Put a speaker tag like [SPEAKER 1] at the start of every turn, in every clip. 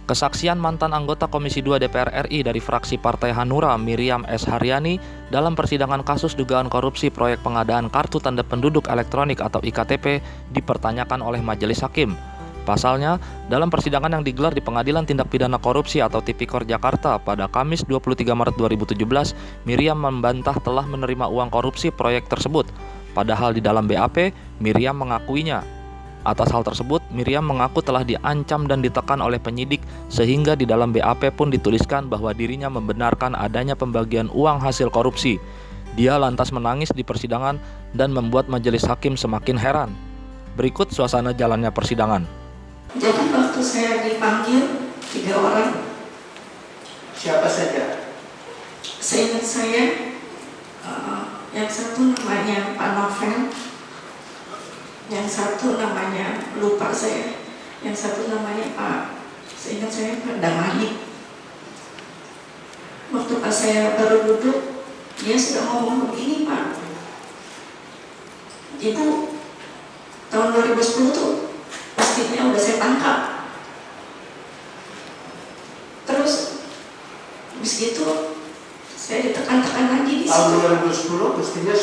[SPEAKER 1] Kesaksian mantan anggota Komisi 2 DPR RI dari fraksi Partai Hanura Miriam S. Haryani dalam persidangan kasus dugaan korupsi proyek pengadaan Kartu Tanda Penduduk Elektronik atau IKTP dipertanyakan oleh Majelis Hakim. Pasalnya, dalam persidangan yang digelar di Pengadilan Tindak Pidana Korupsi atau Tipikor Jakarta pada Kamis 23 Maret 2017, Miriam membantah telah menerima uang korupsi proyek tersebut. Padahal di dalam BAP, Miriam mengakuinya. Atas hal tersebut, Miriam mengaku telah diancam dan ditekan oleh penyidik sehingga di dalam BAP pun dituliskan bahwa dirinya membenarkan adanya pembagian uang hasil korupsi. Dia lantas menangis di persidangan dan membuat majelis hakim semakin heran. Berikut suasana jalannya persidangan.
[SPEAKER 2] Jadi waktu saya dipanggil 3 orang.
[SPEAKER 3] Siapa saja?
[SPEAKER 2] Seingat saya, yang satu namanya Pak Novel, yang satu namanya lupa saya, yang satu namanya seingat saya Pak Damani. Waktu pas saya baru duduk, dia sudah ngomong begini, Pak, Ibu, tahun 2010 tuh pastinya udah saya tangkap. Terus habis itu saya ditekan-tekan lagi di situ.
[SPEAKER 3] Tahun 2010 pastinya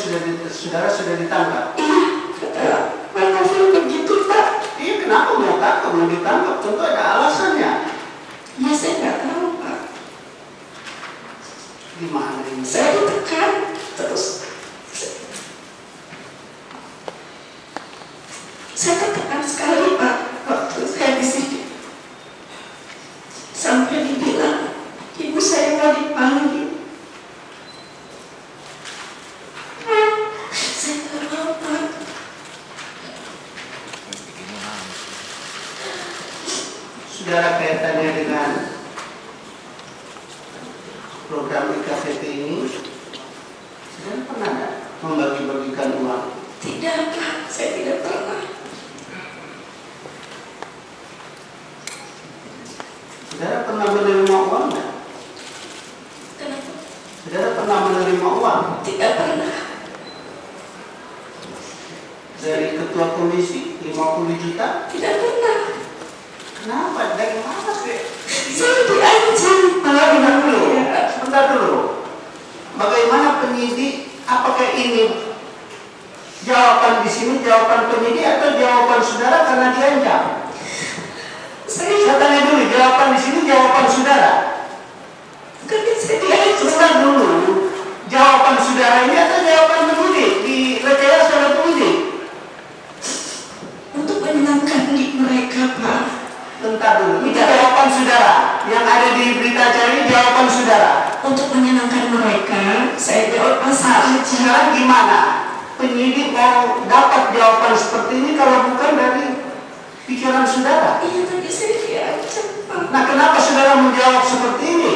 [SPEAKER 3] saudara sudah ditangkap.
[SPEAKER 2] Iya, kata Pak Novel begitu, Pak.
[SPEAKER 3] Iya, kenapa mau ditangkap? Tentu ada alasannya.
[SPEAKER 2] Ya saya nggak tahu, Pak.
[SPEAKER 3] Gimana ini?
[SPEAKER 2] Saya ditekan terus. Saya tertekan sekali, Pak, waktu saya di sini. Sampai dibilang, ibu saya mau dipanggil. Saya nggak mau, Pak.
[SPEAKER 3] Saudara kaitannya dengan program IKTP ini, saudara pernah nggak membagi-bagikan uang?
[SPEAKER 2] Tidak, Pak, saya tidak pernah.
[SPEAKER 3] Saudara pernah menerima uang nggak?
[SPEAKER 2] Kenapa?
[SPEAKER 3] Saudara pernah menerima uang
[SPEAKER 2] Tidak pernah.
[SPEAKER 3] dari ketua komisi 50 juta?
[SPEAKER 2] Tidak pernah.
[SPEAKER 3] Kenapa? Dari mana sih?
[SPEAKER 2] Saya diancam, Pak.
[SPEAKER 3] Sebentar dulu. Bagaimana penyidik? Apakah ini jawaban di sini jawaban penyidik atau jawaban saudara karena diancam? Saya tanya dulu, jawaban di sini jawaban saudara.
[SPEAKER 2] Karena saya diancam.
[SPEAKER 3] Sebentar dulu, jawaban saudara ini atau jawaban penyidik di rekayasa oleh penyidik?
[SPEAKER 2] Untuk menyenangkan di mereka, Pak.
[SPEAKER 3] Bentar dulu, ini jawaban saudara yang ada di berita acara ini jawaban saudara.
[SPEAKER 2] Untuk menyenangkan mereka, saya jawab asal aja.
[SPEAKER 3] Sekarang gimana? Penyidik mau dapat jawaban seperti ini kalau bukan dari pikiran saudara?
[SPEAKER 2] Iya, tadi saya diancam, Pak.
[SPEAKER 3] Nah, kenapa saudara menjawab seperti ini?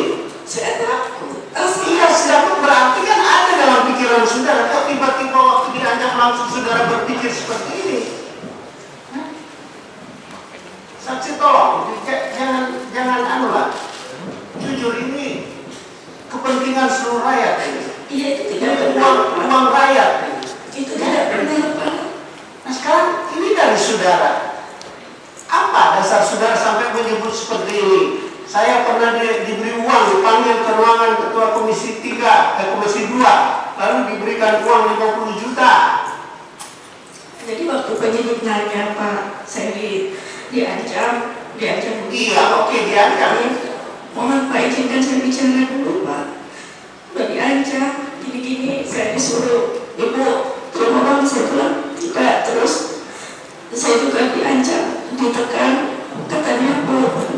[SPEAKER 2] Saya takut.
[SPEAKER 3] Iya, sedang berarti kan ada dalam pikiran saudara. Kok tiba-tiba waktu diancam langsung saudara berpikir seperti ini? Hah? Saksi tolong, jangan anulah. Jujur ini kepentingan seluruh rakyat ini.
[SPEAKER 2] Iya, itu tidak benar, Pak.
[SPEAKER 3] Uang rakyat ini.
[SPEAKER 2] Itu tidak benar, Pak.
[SPEAKER 3] Nah, sekarang ini dari saudara. Apa dasar saudara sampai menyebut seperti ini? Saya pernah diberi uang, dipanggil ke ruangan ketua komisi 3, komisi 2, lalu diberikan uang 50 juta.
[SPEAKER 2] Jadi waktu penyidik nanya, Pak, saya diancam begini.
[SPEAKER 3] Iya, oke, diancam.
[SPEAKER 2] Mohon Pak izinkan saya bicara dulu, Pak. Udah diancam, gini-gini, saya disuruh, Ibu, terima bang, saya bilang, tidak. Terus saya juga diancam, ditekan, katanya, Bu,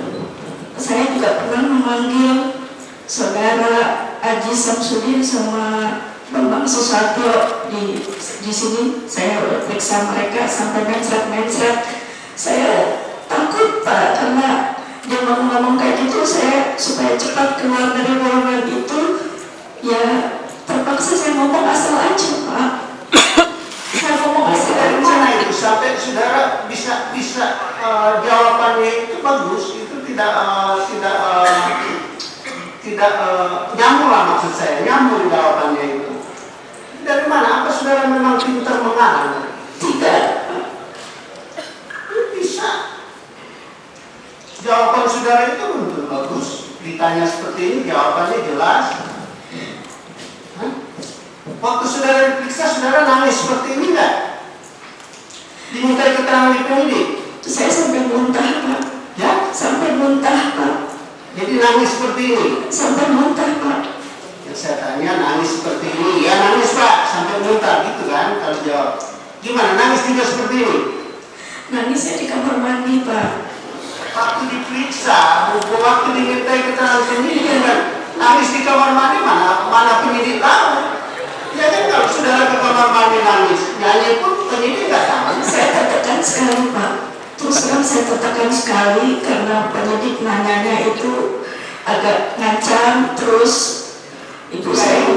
[SPEAKER 2] saya juga pernah memanggil saudara Aji Samsudin sama Bambang Susatyo di sini. Saya periksa mereka sampai mencret. Saya takut, Pak, karena dia ngomong kayak gitu. Saya supaya cepat keluar dari ruangan itu, ya terpaksa saya ngomong asal aja, Pak. Saya ngomong asal
[SPEAKER 3] Dari
[SPEAKER 2] aja.
[SPEAKER 3] mana itu sampai saudara bisa jawabannya itu bagus, itu tidak nyambung lah, maksud saya nyambung jawabannya itu. Dari mana? Apa saudara memang pintar mengarang?
[SPEAKER 2] Tidak.
[SPEAKER 3] Bisa. Jawaban saudara itu ditanya seperti ini, jawabannya jelas. Hah? Waktu saudara diperiksa, saudara nangis seperti ini enggak? Dimintai keterangan di penyidik?
[SPEAKER 2] Saya sampai muntah, Pak.
[SPEAKER 3] Ya?
[SPEAKER 2] Sampai muntah, Pak.
[SPEAKER 3] Jadi nangis seperti ini?
[SPEAKER 2] Sampai muntah, Pak.
[SPEAKER 3] Yang saya tanya nangis seperti ini, ya nangis Pak, sampai muntah gitu kan kalau jawab. Gimana, nangis juga seperti ini?
[SPEAKER 2] Nangisnya di kamar mandi, Pak.
[SPEAKER 3] Waktu diperiksa, waktu dimintai keterangan penyidik kan, nangis di kamar mandi mana penyidik tahu? Ya kan kalau saudara ke kamar mandi nangis, nyanyi pun penyidik nggak tahu.
[SPEAKER 2] Saya tertekan sekali, Pak. Terus terang saya tertekan sekali karena penyidik nanyanya itu agak ngancam. Terus ibu saya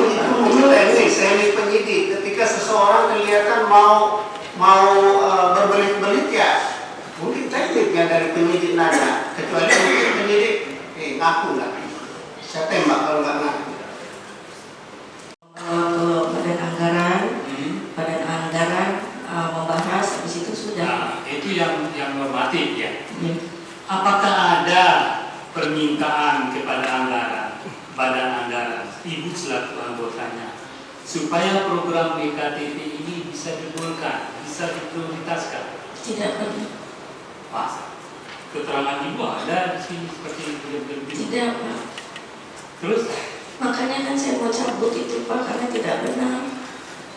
[SPEAKER 3] saya ini penyidik. Ketika seseorang kelihatan mau berbelit-belit ya, mungkin tekniknya dari penyidik nanya. Kecuali mungkin penyidik, ngaku nggak? Saya tembak kalau nggak ngaku.
[SPEAKER 2] Badan anggaran membahas, habis itu sudah.
[SPEAKER 4] Nah, itu yang normatif ya.
[SPEAKER 2] Ya.
[SPEAKER 4] Apakah ada permintaan kepada anggaran, badan anggaran, ibu selaku anggotanya, supaya program BKTP ini bisa digolkan, bisa diprioritaskan?
[SPEAKER 2] Tidak pernah.
[SPEAKER 4] Masa? Keterangan ibu ada di sini seperti itu.
[SPEAKER 2] Tidak, Pak.
[SPEAKER 4] Terus
[SPEAKER 2] Makanya kan saya mau cabut itu, Pak, karena tidak benar.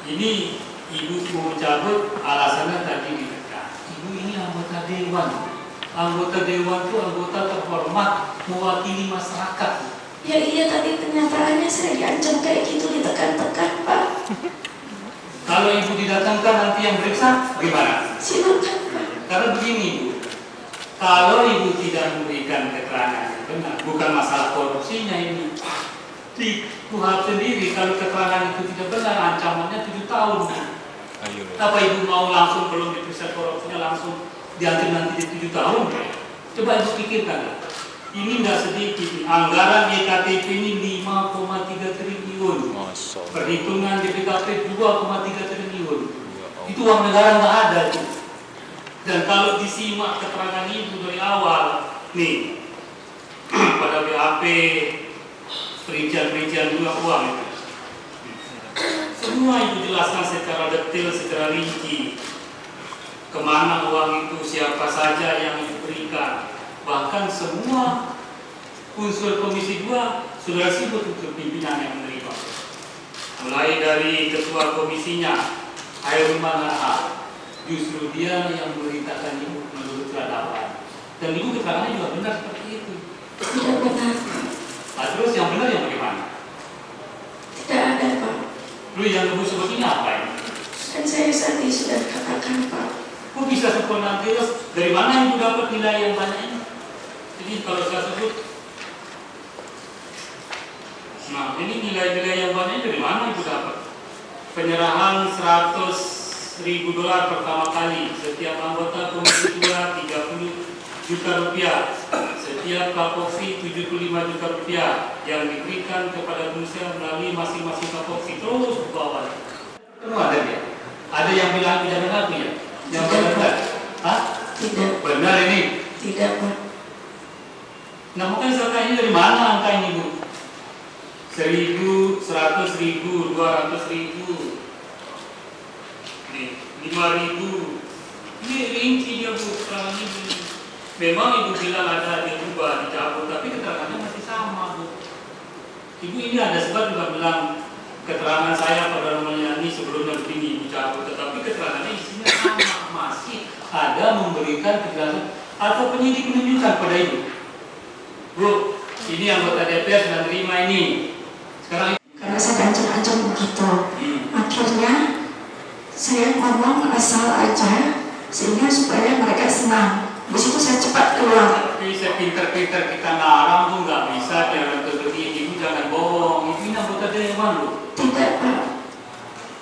[SPEAKER 4] ini ibu mau cabut, alasannya tadi ditekan. Ibu ini anggota dewan. Anggota dewan itu anggota terhormat, mewakili masyarakat.
[SPEAKER 2] Ya iya, tapi kenyataannya saya diancam kayak gitu, ditekan-tekan, Pak.
[SPEAKER 4] Kalau ibu didatangkan nanti yang periksa, gimana?
[SPEAKER 2] Silakan, Pak.
[SPEAKER 4] Karena begini ibu, kalau ibu tidak memberikan keterangan yang benar, bukan masalah korupsinya ini. Di KUHP sendiri, kalau keterangan itu tidak benar, ancamannya 7 tahun. Apa ibu mau langsung belum diperiksa korupsinya langsung diancam nanti di 7 tahun? Coba ibu pikirkan. Ini nggak sedikit. Anggaran EKTP ini 5,3 triliun. Perhitungan DPKP 2,3 triliun. Itu uang negara nggak ada itu. Dan kalau disimak keterangan ibu dari awal, nih pada BAP perincian juga uang itu. Semua ibu jelaskan secara detail, secara rinci. Kemana uang itu, siapa saja yang diberikan. Bahkan semua unsur Komisi 2 sudah disebut untuk pimpinan yang menerima. Mulai dari ketua komisinya, Hairul Manarha, justru dia yang memberitakan ibu menurut peradaban. Dan ibu keterangannya juga benar seperti itu.
[SPEAKER 2] Tidak benar.
[SPEAKER 4] Nah, terus yang benar yang bagaimana?
[SPEAKER 2] Tidak ada, Pak.
[SPEAKER 4] Lalu yang ibu sebut ini apa ini?
[SPEAKER 2] Kan saya tadi sudah katakan, Pak.
[SPEAKER 4] Kok bisa sempurna terus? Dari mana ibu dapat nilai yang banyak ini? Jadi kalau saya sebut, nah ini nilai-nilai yang banyak dari mana ibu dapat? Penyerahan $100.000 pertama kali, setiap anggota Komisi 2 30 juta rupiah, setiap Kapoksi 75 juta rupiah yang diberikan kepada Indonesia melalui masing-masing Kapoksi terus ke bawah. Itu ada ya? Ada yang bilang tidak benar ya? Yang benar? Hah?
[SPEAKER 2] Tidak.
[SPEAKER 4] Benar ini?
[SPEAKER 2] Tidak, Pak.
[SPEAKER 4] Nah mungkin serta ini dari mana angka ini Bu? 1.000, 100.000, 200.000, nih 5.000. Ini rinci dia Bu, sekarang ini. Memang ibu bilang ada dirubah, dicabut, tapi keterangannya masih sama Bu. Ibu ini ada sebab juga bilang keterangan saya pada namanya ini sebelumnya begini dicabut, tetapi keterangannya isinya sama, masih ada memberikan kejelasan atau penyidik menunjukkan pada ibu. Bu, ini anggota DPR sudah terima ini. Sekarang
[SPEAKER 2] Karena saya ancam-ancam begitu. Akhirnya saya ngomong asal aja sehingga supaya mereka senang. Di situ saya cepat keluar.
[SPEAKER 4] tapi sepinter-pinter kita ngarang tuh nggak bisa jangan begini, ibu jangan bohong. Ibu ini anggota dewan loh.
[SPEAKER 2] Tidak, Pak.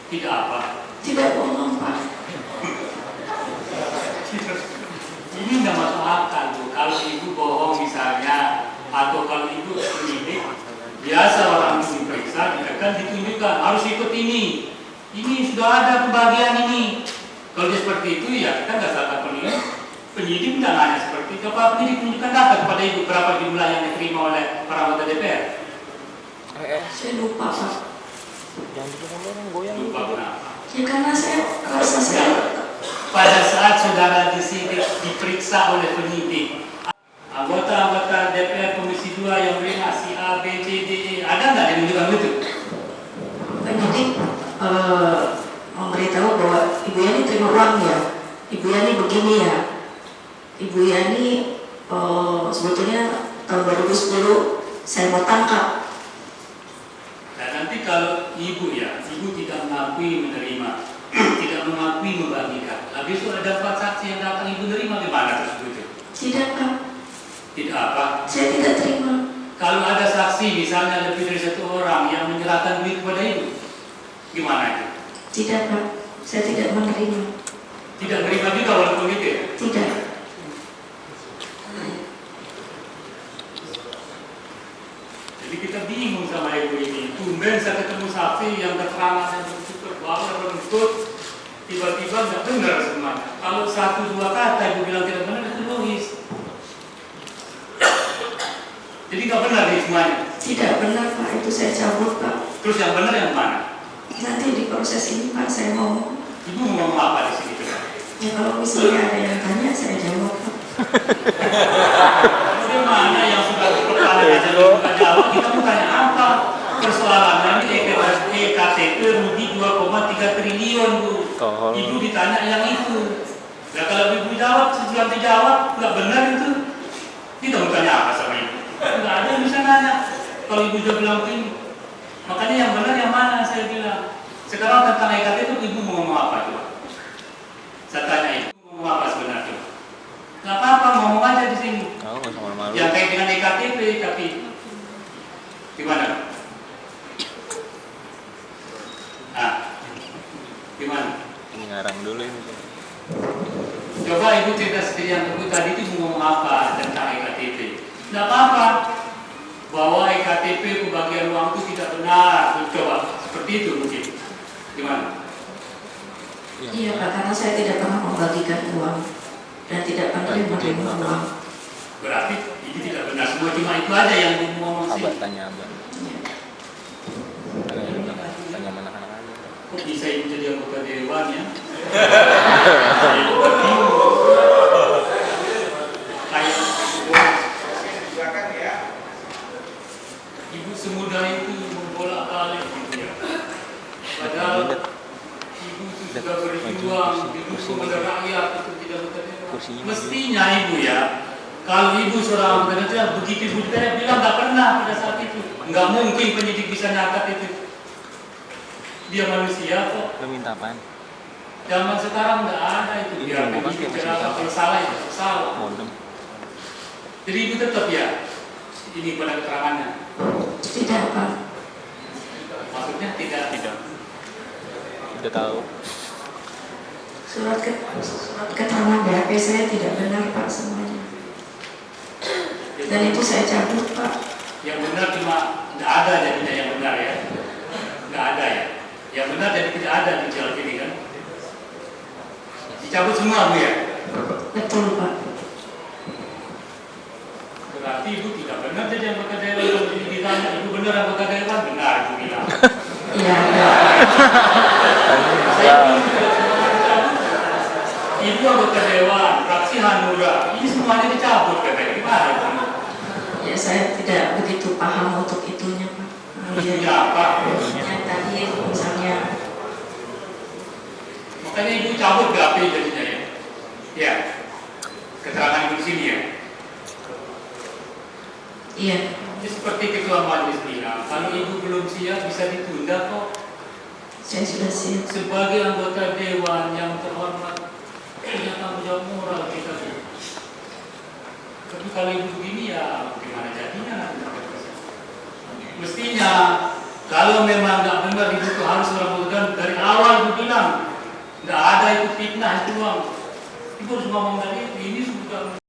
[SPEAKER 4] Tidak apa?
[SPEAKER 2] Tidak bohong, Pak.
[SPEAKER 4] Ini nggak masuk akal Bu. Kalau ibu bohong misalnya, atau kalau ibu penyidik, biasa orang itu diperiksa, kan ditunjukkan harus ikut ini. Ini sudah ada pembagian ini. Kalau dia seperti itu ya kita nggak salah penilai. Penyidik nggak nanya seperti itu. Apa penyidik menunjukkan data kepada ibu berapa jumlah yang diterima oleh para anggota DPR?
[SPEAKER 2] Saya lupa Pak.
[SPEAKER 4] Lupa kenapa?
[SPEAKER 2] Ya karena saya rasa saya
[SPEAKER 4] Pada saat saudara disidik diperiksa oleh penyidik, anggota-anggota DPR Komisi 2 yang bernama si A, B, C, D, E, ada nggak yang menunjukkan itu?
[SPEAKER 2] penyidik memberitahu bahwa Ibu Yani terima uang ya. Ibu Yani begini ya. Ibu Yani sebetulnya tahun 2010 saya mau tangkap.
[SPEAKER 4] Dan nanti kalau ibu tidak mengakui menerima, tidak mengakui membagikan, habis itu ada 4 saksi yang datang ibu nerima gimana tersebut?
[SPEAKER 2] Tidak Pak,
[SPEAKER 4] Tidak apa?
[SPEAKER 2] saya tidak terima.
[SPEAKER 4] Kalau ada saksi misalnya lebih dari 1 orang yang menyerahkan duit kepada ibu, gimana itu?
[SPEAKER 2] Tidak Pak, saya tidak menerima.
[SPEAKER 4] Tidak menerima juga walaupun itu ya?
[SPEAKER 2] Tidak.
[SPEAKER 4] Jadi kita bingung sama ibu ini. Tumben saya ketemu saksi yang keterangannya begitu berbau runtut, tiba-tiba nggak benar semuanya. Kalau 1-2 kata ibu bilang tidak benar itu logis. Jadi nggak benar nih semuanya.
[SPEAKER 2] Tidak benar Pak, itu saya cabut Pak.
[SPEAKER 4] Terus yang benar yang mana?
[SPEAKER 2] Nanti di proses ini Pak saya mau.
[SPEAKER 4] Ibu mau ngomong apa di sini?
[SPEAKER 2] Ya kalau misalnya ada yang tanya saya jawab Pak.
[SPEAKER 4] Bagaimana yang sudah berkali aja bukan jawab, kita mau tanya apa? Persoalannya ini EKTP rugi 2,3 triliun Bu. Ibu ditanya yang itu. Nah kalau ibu jawab, sesuatu dijawab, nggak benar itu. Kita mau tanya apa sama ibu? Nggak ada yang bisa nanya. Kalau ibu sudah bilang begini, makanya yang benar yang mana saya bilang. Sekarang tentang EKTP itu ibu mau ngomong apa coba? Saya tanya ibu mau ngomong apa sebenarnya? Nggak apa-apa, ngomong aja di sini. Yang kait dengan EKTP, tapi gimana? Gimana?
[SPEAKER 5] Ini ngarang dulu ini.
[SPEAKER 4] Coba ibu cerita sendiri yang ibu tadi itu mau ngomong apa tentang EKTP. Nggak apa-apa, bahwa EKTP pembagian uang itu tidak benar. Coba, seperti itu mungkin. Gimana?
[SPEAKER 2] Iya Pak, karena saya tidak pernah membagikan uang dan tidak pernah menerima uang.
[SPEAKER 4] Berarti ini tidak benar semua, cuma itu aja yang ibu mau ngomong sih.
[SPEAKER 5] Abah tanya abah. Tanya mana anak aja.
[SPEAKER 4] Kok bisa ibu jadi anggota dewan ya? Ibu semudah itu membolak-balik gitu ya. Padahal ibu itu sudah berjuang didukung oleh rakyat untuk tidak bekerja. Mestinya ibu ya, kalau ibu seorang anggota begitu ibu ditanya bilang nggak pernah pada saat itu, nggak mungkin penyidik bisa nyangkat itu. Dia manusia kok.
[SPEAKER 5] Lo minta apaan?
[SPEAKER 4] Zaman sekarang nggak ada itu. Biar penyidik berapa kalau salah itu salah.
[SPEAKER 5] Modem.
[SPEAKER 4] Jadi ibu tetap ya ini pada keterangannya.
[SPEAKER 2] Tidak Pak.
[SPEAKER 4] Maksudnya tidak.
[SPEAKER 5] Udah tahu.
[SPEAKER 2] Surat keterangan BAP saya tidak benar Pak semuanya. Dan itu saya cabut Pak.
[SPEAKER 4] Yang benar cuma nggak ada jadinya yang benar ya. Nggak ada ya. Yang benar jadi tidak ada di jalan ini kan. Dicabut semua Bu ya.
[SPEAKER 2] Betul Pak.
[SPEAKER 4] Berarti ibu tidak benar jadi anggota dewan. Kalau ditanya ibu benar anggota dewan, benar ibu bilang.
[SPEAKER 2] Iya.
[SPEAKER 4] Ibu anggota dewan, fraksi Hanura, ini semuanya dicabut katanya. Gimana itu?
[SPEAKER 2] Ya saya tidak begitu paham untuk itunya Pak.
[SPEAKER 4] Itunya apa?
[SPEAKER 2] Yang tadi misalnya.
[SPEAKER 4] Makanya ibu cabut BAP jadinya ya. Ya. Keterangan ibu di sini ya.
[SPEAKER 2] Iya.
[SPEAKER 4] Ini seperti ketua majelis bilang, kalau ibu belum siap bisa ditunda kok.
[SPEAKER 2] Saya sudah siap.
[SPEAKER 4] Sebagai anggota dewan yang terhormat, punya tanggung jawab moral kita. Tapi kalau ibu begini ya gimana jadinya nanti? Mestinya kalau memang nggak benar ibu itu harus melakukan dari awal ibu bilang nggak ada itu fitnah itu uang. Ibu harus ngomong dari ini sudah.